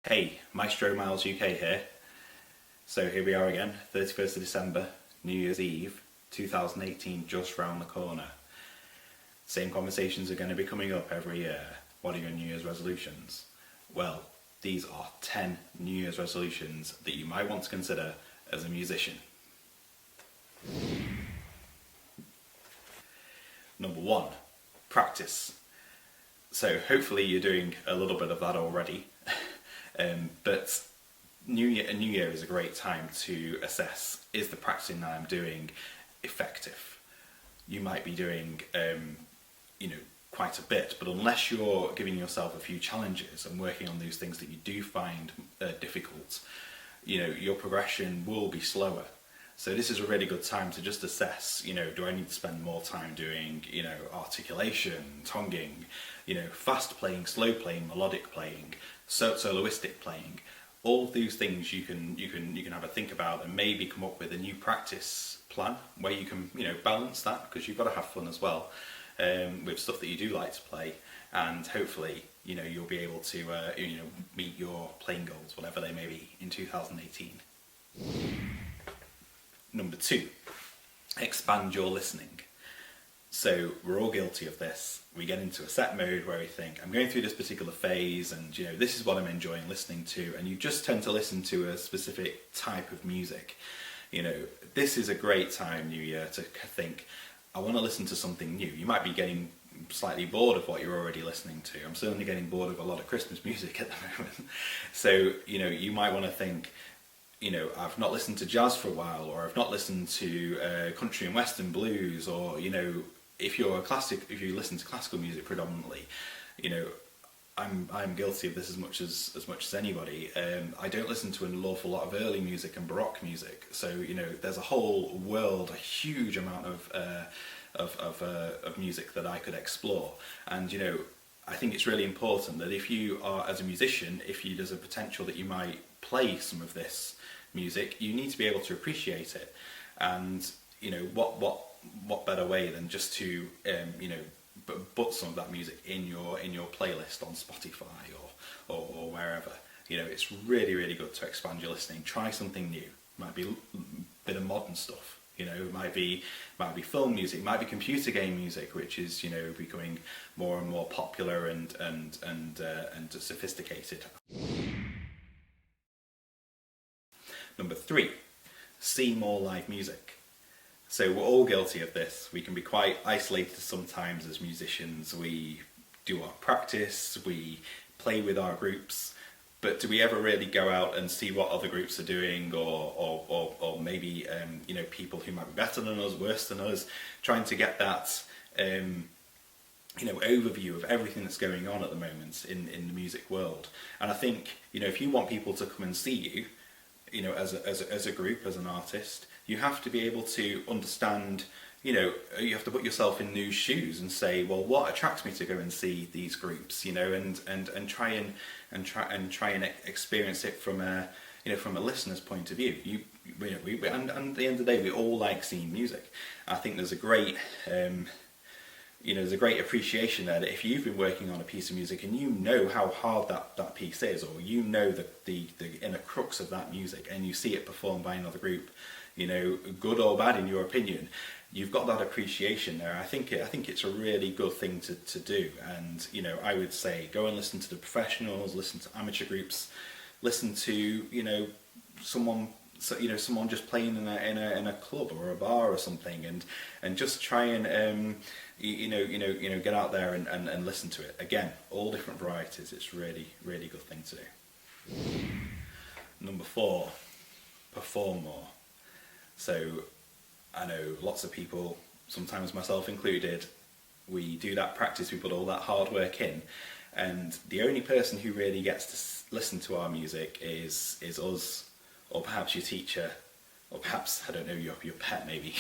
Hey, Maestro Miles UK here. So here we are again, 31st of December, New Year's Eve, 2018 just round the corner. Same conversations are going to be coming up every year. What are your New Year's resolutions? Well, these are 10 New Year's resolutions that you might want to consider as a musician. Number 1, practice. So hopefully you're doing a little bit of that already. But a New Year is a great time to assess, is the practicing that I'm doing effective? You might be doing, quite a bit, but unless you're giving yourself a few challenges and working on those things that you do find difficult, your progression will be slower. So this is a really good time to just assess, do I need to spend more time doing, articulation, tonguing, fast playing, slow playing, melodic playing, soloistic playing. All of these things you can have a think about and maybe come up with a new practice plan where you can, balance that, because you've got to have fun as well with stuff that you do like to play, and hopefully, you'll be able to, meet your playing goals, whatever they may be, in 2018. Number 2, expand your listening. So we're all guilty of this. We get into a set mode where we think, I'm going through this particular phase and this is what I'm enjoying listening to, and you just tend to listen to a specific type of music. This is a great time, New Year, to think, I want to listen to something new. You might be getting slightly bored of what you're already listening to. I'm certainly getting bored of a lot of Christmas music at the moment. So, you might want to think, I've not listened to jazz for a while, or I've not listened to country and western blues, or if you listen to classical music predominantly, I'm guilty of this as much as anybody. I don't listen to an awful lot of early music and Baroque music, so there's a whole world, a huge amount of music that I could explore, and I think it's really important that if you are, as a musician, there's a potential that you might play some of this music, you need to be able to appreciate it. And what better way than just to put some of that music in your playlist on Spotify or wherever. It's really, really good to expand your listening. Try something new. Might be a bit of modern stuff. It might be film music, might be computer game music, which is becoming more and more popular and sophisticated. Number 3, see more live music. So we're all guilty of this. We can be quite isolated sometimes as musicians. We do our practice, we play with our groups, but do we ever really go out and see what other groups are doing, or maybe people who might be better than us, worse than us, trying to get that overview of everything that's going on at the moment in the music world. And I think if you want people to come and see you, as a group, as an artist, you have to be able to understand, you have to put yourself in new shoes and say, well, what attracts me to go and see these groups, and try and experience it from a listener's point of view. And at the end of the day, we all like seeing music. I think there's a great appreciation there that if you've been working on a piece of music and you know how hard that piece is, or the inner crux of that music, and you see it performed by another group, good or bad in your opinion, you've got that appreciation there. I think it's a really good thing to do, and I would say go and listen to the professionals, listen to amateur groups, listen to someone just playing in a club or a bar or something, and just try and get out there and listen to it. Again, all different varieties. It's really, really good thing to do. Number 4, perform more. So I know lots of people, sometimes myself included, we do that practice, we put all that hard work in, and the only person who really gets to listen to our music is us, or perhaps your teacher, or perhaps, I don't know, your pet maybe.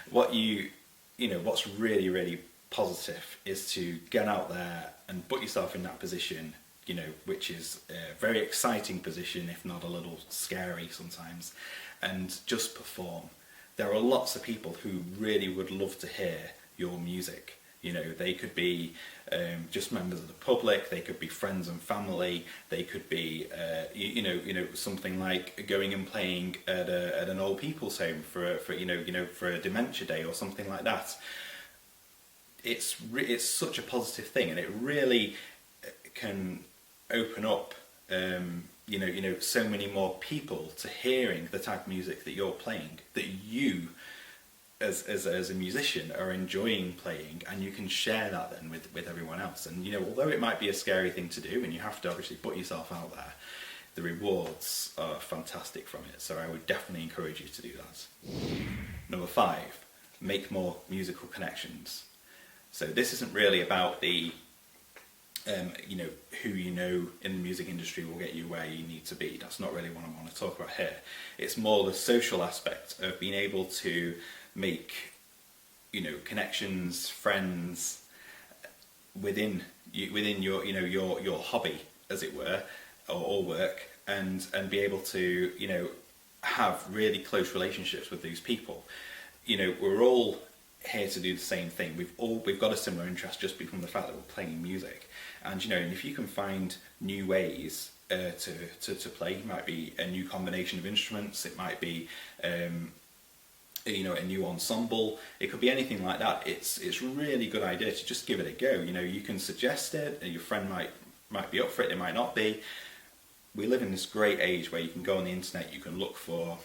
What's really, really positive is to get out there and put yourself in that position, which is a very exciting position, if not a little scary sometimes, and just perform. There are lots of people who really would love to hear your music, You know, they could be just members of the public. They could be friends and family. They could be, something like going and playing at an old people's home for a dementia day or something like that. It's such a positive thing, and it really can open up, so many more people to hearing the type of music that you're playing, that you as a musician are enjoying playing, and you can share that then with everyone else. And although it might be a scary thing to do and you have to obviously put yourself out there, the rewards are fantastic from it. So I would definitely encourage you to do that. Number 5, make more musical connections. So this isn't really about the who you know in the music industry will get you where you need to be. That's not really what I want to talk about here. It's more the social aspect of being able to make connections, friends within your hobby, as it were, or work, and be able to have really close relationships with these people. We're all here to do the same thing. We've got a similar interest just from the fact that we're playing music, and if you can find new ways to play, it might be a new combination of instruments, it might be a new ensemble, it could be anything like that. It's a really good idea to just give it a go. You can suggest it, and your friend might be up for it, they might not be. We live in this great age where you can go on the internet, you can look for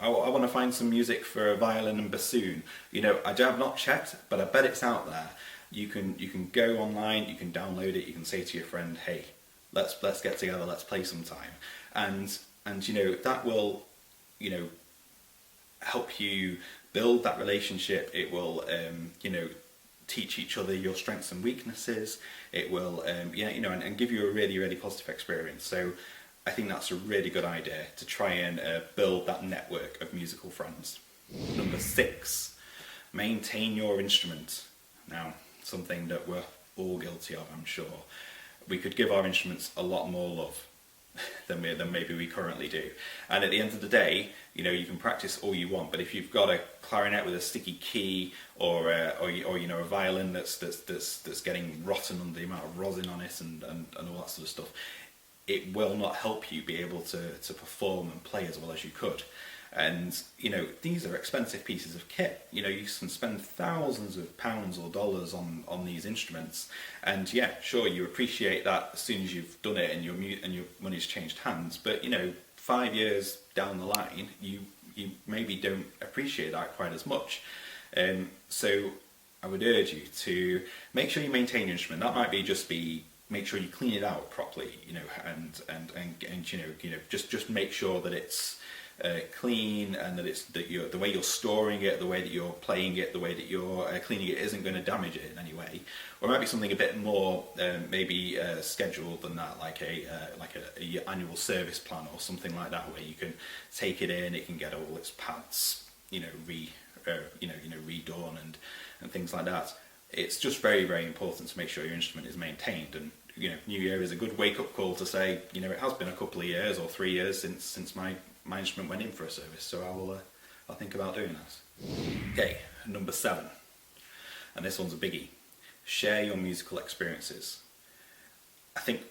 I want to find some music for a violin and bassoon. I have not checked, but I bet it's out there. You can go online, you can download it, you can say to your friend, hey, let's get together, let's play sometime. And that will help you build that relationship. It will teach each other your strengths and weaknesses. It will and give you a really, really positive experience. So I think that's a really good idea to try and build that network of musical friends. Number 6, maintain your instrument. Now, something that we're all guilty of, I'm sure. We could give our instruments a lot more love than maybe we currently do. And at the end of the day, you can practice all you want, but if you've got a clarinet with a sticky key, or a violin that's getting rotten under the amount of rosin on it and all that sort of stuff, it will not help you be able to perform and play as well as you could. And these are expensive pieces of kit. You can spend thousands of pounds or dollars on these instruments, and yeah, sure, you appreciate that as soon as you've done it and your money's changed hands. But 5 years down the line, you maybe don't appreciate that quite as much. So I would urge you to make sure you maintain your instrument. That might be make sure you clean it out properly, and just make sure that it's clean, and that it's the way you're storing it, the way that you're playing it, the way that you're cleaning it isn't going to damage it in any way. Or it might be something a bit more scheduled than that, like a annual service plan or something like that, where you can take it in, it can get all its pads redone and things like that. It's just very, very important to make sure your instrument is maintained. And New Year is a good wake-up call to say, it has been a couple of years or 3 years since my instrument went in for a service, so I'll think about doing that. Okay, number 7, and this one's a biggie. Share your musical experiences. I think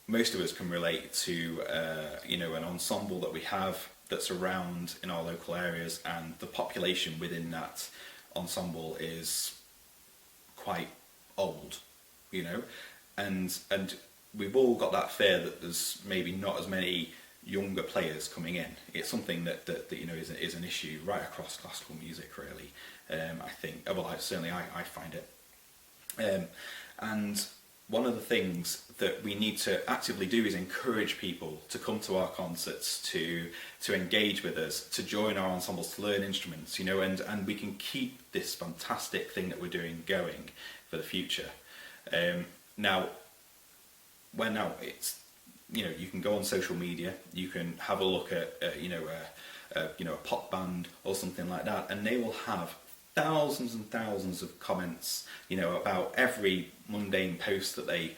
most of us can relate to an ensemble that we have that's around in our local areas, and the population within that ensemble is quite old, and we've all got that fear that there's maybe not as many younger players coming in. It's something that is an issue right across classical music, really. I think, well, I find it, and one of the things that we need to actively do is encourage people to come to our concerts, to engage with us, to join our ensembles, to learn instruments, and we can keep this fantastic thing that we're doing going for the future. Now it's, you can go on social media, you can have a look at a pop band or something like that, and they will have thousands and thousands of comments, about every mundane post that they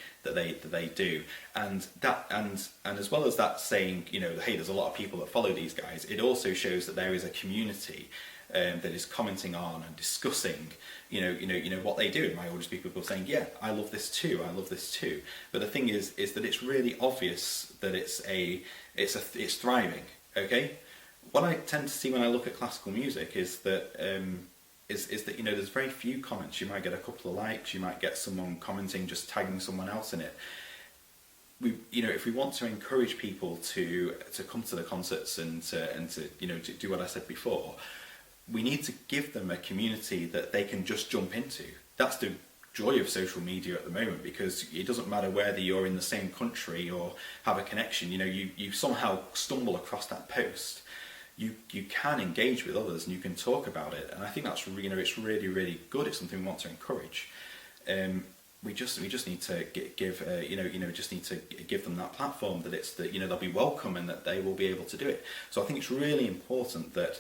do, and as well as that saying, hey, there's a lot of people that follow these guys, it also shows that there is a community that is commenting on and discussing, what they do. It might all just be people saying, yeah, I love this too, I love this too. But the thing is that it's really obvious that it's thriving. Okay, what I tend to see when I look at classical music is that there's very few comments. You might get a couple of likes, you might get someone commenting, just tagging someone else in it. If we want to encourage people to come to the concerts and to do what I said before, we need to give them a community that they can just jump into. That's the joy of social media at the moment, because it doesn't matter whether you're in the same country or have a connection. You somehow stumble across that post. You can engage with others and you can talk about it, and I think that's it's really, really good. It's something we want to encourage. We just need to give them that platform, that they'll be welcome and that they will be able to do it. So I think it's really important that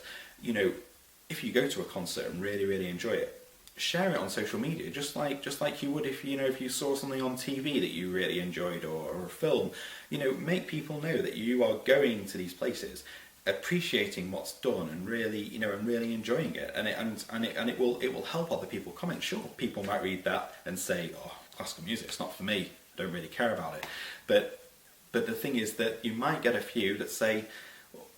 if you go to a concert and really, really enjoy it, share it on social media, just like you would if you saw something on TV that you really enjoyed, or a film. Make people know that you are going to these places, appreciating what's done, and really enjoying it, and it will help other people comment. Sure, people might read that and say, oh, classical music, it's not for me, I don't really care about it. But the thing is that you might get a few that say,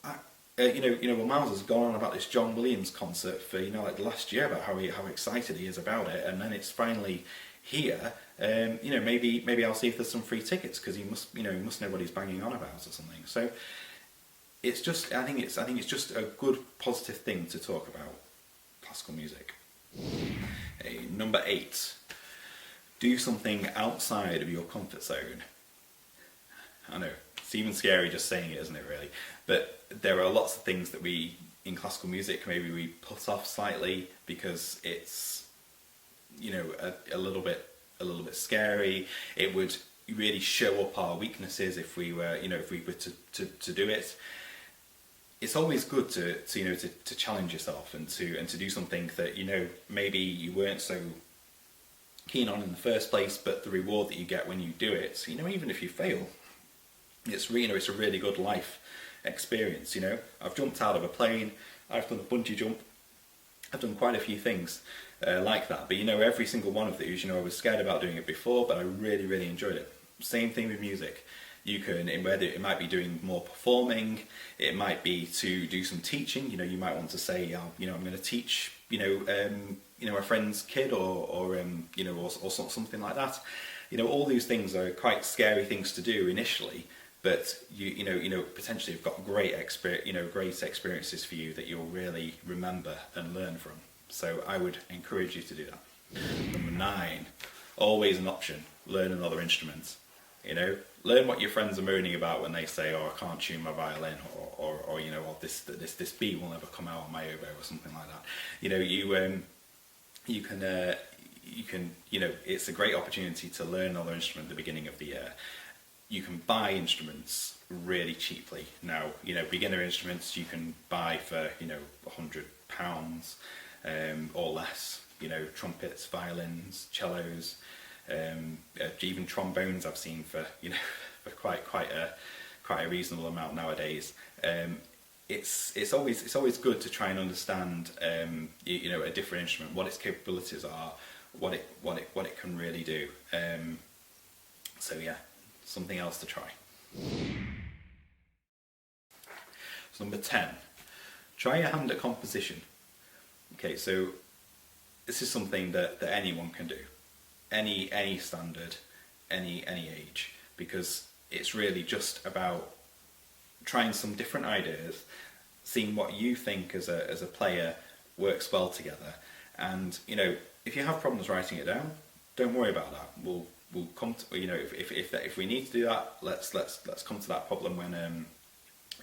well, Miles has gone on about this John Williams concert for like last year, about how excited he is about it, and then it's finally here. Maybe I'll see if there's some free tickets, because he must know what he's banging on about or something. So I think it's just a good, positive thing to talk about classical music. Number 8, do something outside of your comfort zone. I know, it's even scary just saying it, isn't it, really? But there are lots of things that in classical music, maybe we put off slightly because it's, a little bit scary. It would really show up our weaknesses if we were to do it. It's always good to challenge yourself and to do something that maybe you weren't so keen on in the first place, but the reward that you get when you do it, even if you fail, it's a really good life experience. I've jumped out of a plane, I've done a bungee jump, I've done quite a few things like that, but every single one of these, I was scared about doing it before, but I really, really enjoyed it. Same thing with music. You can, whether it might be doing more performing, it might be to do some teaching. You might want to say, I'm going to teach, a friend's kid, or something like that. All these things are quite scary things to do initially, but you potentially have got great experiences for you that you'll really remember and learn from. So I would encourage you to do that. Number 9, always an option: learn another instrument. Learn what your friends are moaning about when they say, "Oh, I can't tune my violin," or this beat will never come out on my oboe, or something like that. You can it's a great opportunity to learn another instrument at the beginning of the year. You can buy instruments really cheaply now. Beginner instruments you can buy for £100 or less. Trumpets, violins, cellos. Even trombones I've seen for for quite a reasonable amount nowadays. It's always good to try and understand a different instrument, what its capabilities are, what it can really do. So yeah, something else to try. So number 10, try your hand at composition. Okay, so this is something that anyone can do. Any standard, any age, because it's really just about trying some different ideas, seeing what you think as a player works well together, and if you have problems writing it down, don't worry about that. We'll come to, if we need to do that, let's come to that problem when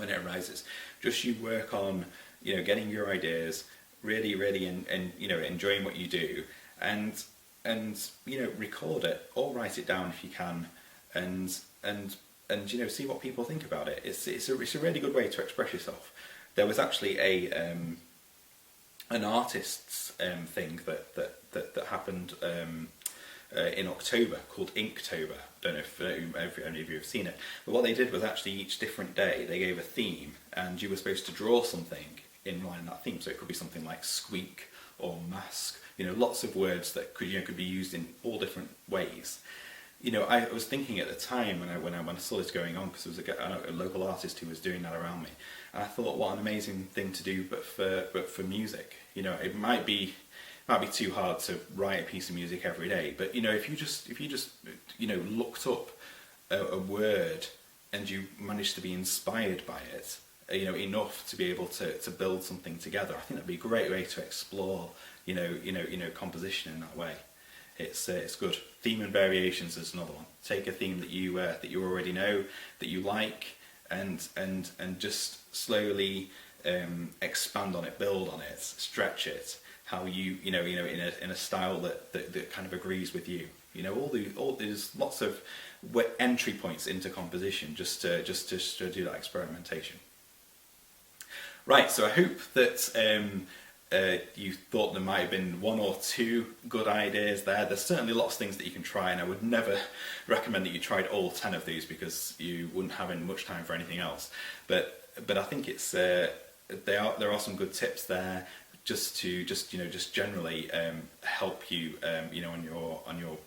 it arises. Just you work on getting your ideas really enjoying what you do, and record it or write it down if you can, and see what people think about it. It's a really good way to express yourself. There was actually an artists thing that happened in October called Inktober. I don't know if any of you have seen it, but what they did was actually each different day they gave a theme, and you were supposed to draw something in line that theme. So it could be something like squeak or mask, lots of words that could be used in all different ways. I was thinking at the time when I saw this going on, because there was a local artist who was doing that around me, and I thought, what an amazing thing to do, but for music. It might be too hard to write a piece of music every day, but if you just looked up a word and you managed to be inspired by it, enough to be able to build something together, I think that'd be a great way to explore composition in that way. It's good. Theme and variations is another one. Take a theme that you already know, that you like, and just slowly expand on it, build on it, stretch it. How in a style that kind of agrees with you. There's lots of entry points into composition just to do that experimentation. Right. So I hope that you thought there might have been one or two good ideas there. There's certainly lots of things that you can try, and I would never recommend that you tried all 10 of these, because you wouldn't have much time for anything else. But I think it's there are some good tips there, just generally help you on your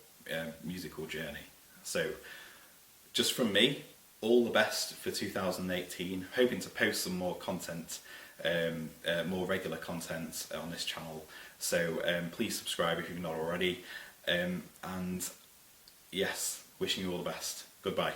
musical journey. So just from me, all the best for 2018. Hoping to post some more content, more regular content on this channel. So please subscribe if you've not already. And yes, wishing you all the best. Goodbye.